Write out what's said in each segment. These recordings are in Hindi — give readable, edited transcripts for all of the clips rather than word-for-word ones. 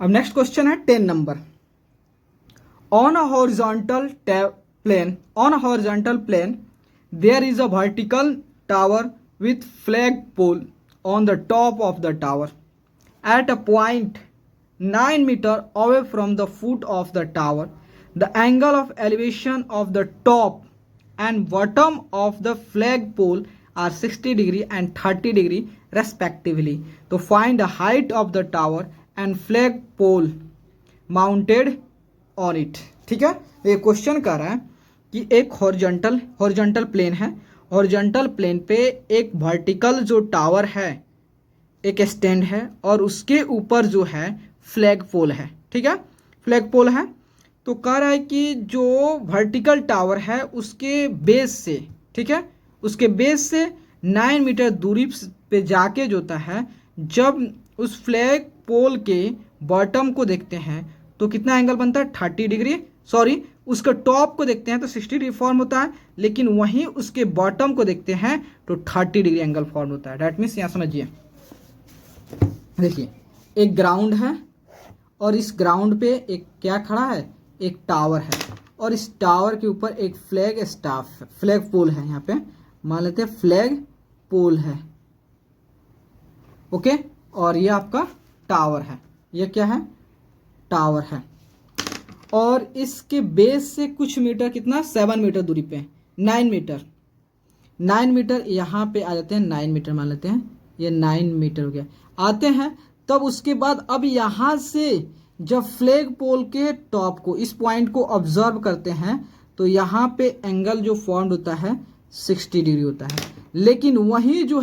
अब नेक्स्ट क्वेश्चन है 10 number. On a horizontal plane there is a vertical tower with flag pole on the top of the tower at a point 9 meter away from the foot of the tower. The angle of elevation of the top and bottom of the flag pole are 60 degree and 30 degree respectively. To find the height of the tower and flag pole mounted on it. ठीक है, ये क्वेश्चन कर रहा है कि एक हॉरिजॉन्टल प्लेन है, हॉरिजॉन्टल प्लेन पे एक वर्टिकल जो टावर है, एक स्टैंड है और उसके ऊपर जो है फ्लैग पोल है। ठीक है, फ्लैग पोल है। तो कह रहा है कि जो वर्टिकल टावर है उसके बेस से, ठीक है, उसके बेस से 9 मीटर दूरी पे जाके जो होता है, जब उस फ्लैग पोल के बॉटम को देखते हैं तो कितना एंगल बनता है 30 डिग्री, सॉरी उसका टॉप को देखते हैं तो 60 डिग्री फॉर्म होता है, लेकिन वहीं उसके बॉटम को देखते हैं तो 30 डिग्री एंगल फॉर्म होता है। डैट मीन्स यहाँ समझिए, देखिए एक ग्राउंड है और इस ग्राउंड पे एक क्या खड़ा है, एक टावर है और इस टावर के ऊपर एक फ्लैग पोल है। यहाँ पे मान लेते हैं फ्लैग पोल है, ओके, और ये आपका टावर है, ये क्या है, टावर है। और इसके बेस से कुछ मीटर, कितना 7 मीटर दूरी पे, 9 मीटर यहाँ पे आ जाते हैं, 9 मीटर मान लेते हैं, ये 9 मीटर हो गया, आते हैं। तब उसके बाद अब यहाँ से जब फ्लैग पोल के टॉप को, इस पॉइंट को ऑब्जर्व करते हैं तो यहाँ पे एंगल जो फॉर्म होता है 60 डिग्री होता है। लेकिन वही जो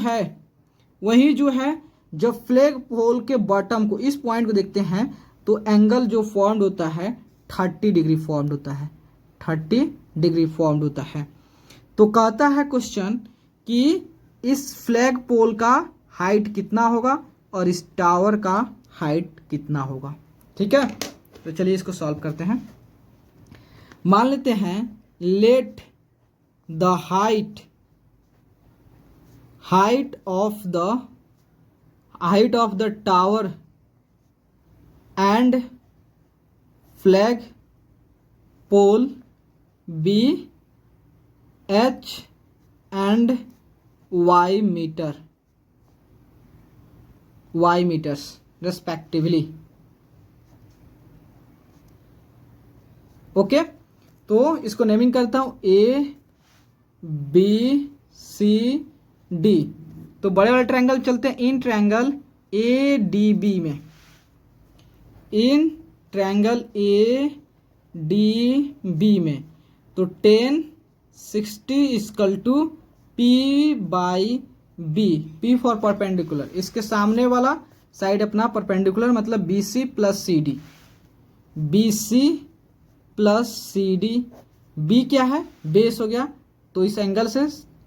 है जब फ्लैग पोल के बॉटम को, इस पॉइंट को देखते हैं तो एंगल जो फॉर्म होता है 30 डिग्री फॉर्म होता है, 30 डिग्री फॉर्म होता है। तो कहता है क्वेश्चन कि इस फ्लैग पोल का हाइट कितना होगा और इस टावर का हाइट कितना होगा। ठीक है, तो चलिए इसको सॉल्व करते हैं। मान लेते हैं let the height of the tower and flag pole be H and Y meters respectively. Okay, तो इसको नेमिंग करता हूं A B C D। तो बड़े बड़े ट्रायंगल चलते हैं इन ट्रायंगल ADB में, इन ट्रायंगल ADB में। तो 10 60 equal to P by B, P for perpendicular, इसके सामने वाला साइड अपना परपेंडिकुलर मतलब BC plus CD, BC plus CD। B क्या है, बेस हो गया, तो इस एंगल से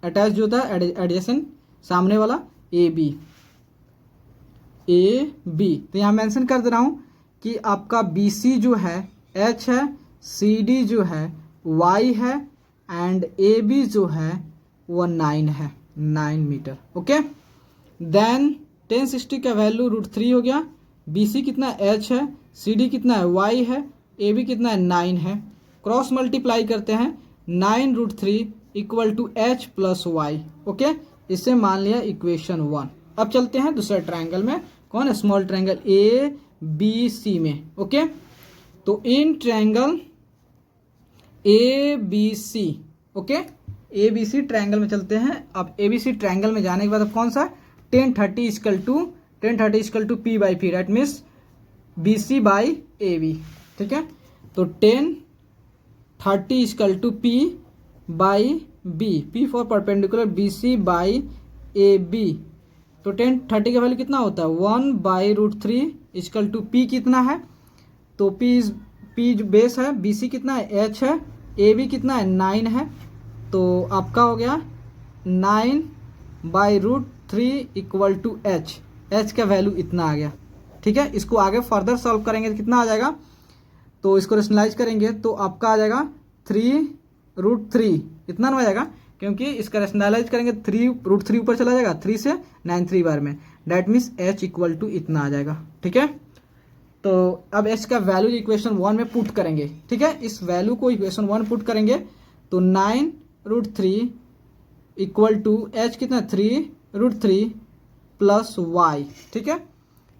अटैच जो होता है एडजेसेंट सामने वाला AB। तो यहाँ मेंशन कर दे रहा हूँ कि आपका BC जो है H है, CD जो है Y है एंड AB जो है वो 9 है, 9 मीटर। ओके, देन 10 60 का वैल्यू √3 हो गया, BC कितना H है, CD कितना है Y है, AB कितना है 9 है। क्रॉस मल्टीप्लाई करते हैं, 9 √3 equal to H plus Y। Okay, इसे मान लिया इक्वेशन 1। अब चलते हैं दूसरे ट्रायंगल में, कौन है, स्मॉल ट्रायंगल ABC में। ओके, तो in triangle ABC, okay, ABC triangle में चलते हैं। अब ABC ट्रायंगल में जाने के बाद अब कौन सा, 10 30 equal to P by P, that means BC by AB। ठीक है, तो 10 30 equal to P by B, P for perpendicular BC by AB। तो 10 30 का वैल्यू कितना होता है, 1 बाई √3 इक्वल टू P कितना है, तो P जो बेस है, BC कितना है H है, AB कितना है 9 है। तो आपका हो गया 9 बाई √3 इक्वल टू H का वैल्यू इतना आ गया। ठीक है, इसको आगे फर्दर सॉल्व करेंगे तो कितना आ जाएगा, तो इसको रेशनलाइज करेंगे तो आपका आ जाएगा 3 इतना ना आ जाएगा, क्योंकि इसका रेशनलाइज करेंगे 3 ऊपर चला जाएगा, 3 से 9 3 बार में, that means H equal to इतना आ जाएगा। ठीक है, तो अब एच का वैल्यू इक्वेशन 1 में पुट करेंगे, ठीक है। इस वैल्यू को इक्वेशन 1 पुट करेंगे तो 9√3 इक्वल टू एच कितना 3√3 प्लस वाई, ठीक है।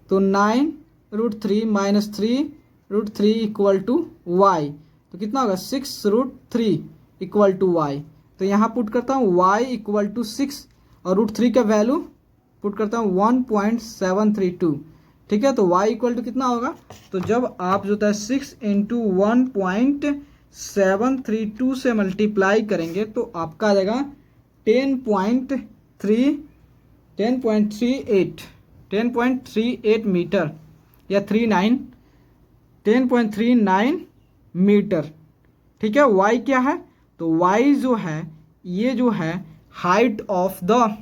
तो 9√3 माइनस 3√3 इक्वल टू वाई, तो कितना होगा 6√3 इक्वल टू वाई। तो यहाँ पुट करता हूँ y इक्वल टू 6 और √3 का वैल्यू पुट करता हूँ 1.732, ठीक है। तो y इक्वल टू कितना होगा, तो जब आप जो है 6 इंटू 1.732 से मल्टीप्लाई करेंगे तो आपका आ जाएगा 10.38 मीटर या 10.39 मीटर, ठीक है। y क्या है, तो y जो है ये जो है हाइट ऑफ द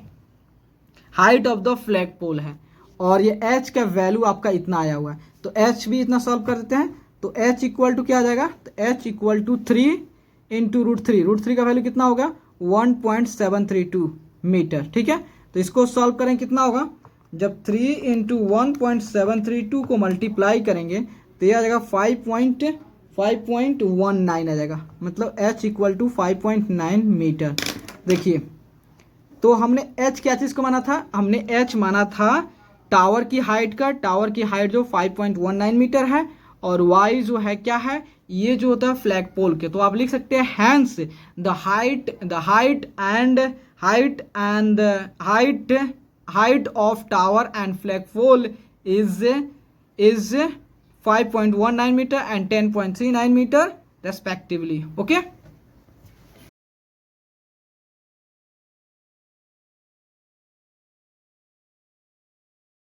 फ्लैग पोल है और ये h का वैल्यू आपका इतना आया हुआ है। तो h भी इतना सॉल्व कर देते हैं तो h इक्वल टू क्या आ जाएगा, तो h इक्वल टू 3 इंटू √3 का वैल्यू कितना होगा 1.732 मीटर, ठीक है। तो इसको सॉल्व करें कितना होगा, जब 3 इंटू 1.732 को मल्टीप्लाई करेंगे तो ये आ जाएगा 5.19 आ जाएगा, मतलब h इक्वल टू 5.9 मीटर। देखिए तो हमने h क्या चीज़ को माना था, हमने h माना था टावर की हाइट का, टावर की हाइट जो 5.19 मीटर है और y जो है क्या है, ये जो होता है फ्लैग पोल के। तो आप लिख सकते हैं hence the height of tower and flag pole is 5.19 metre and 10.39 metre respectively, okay.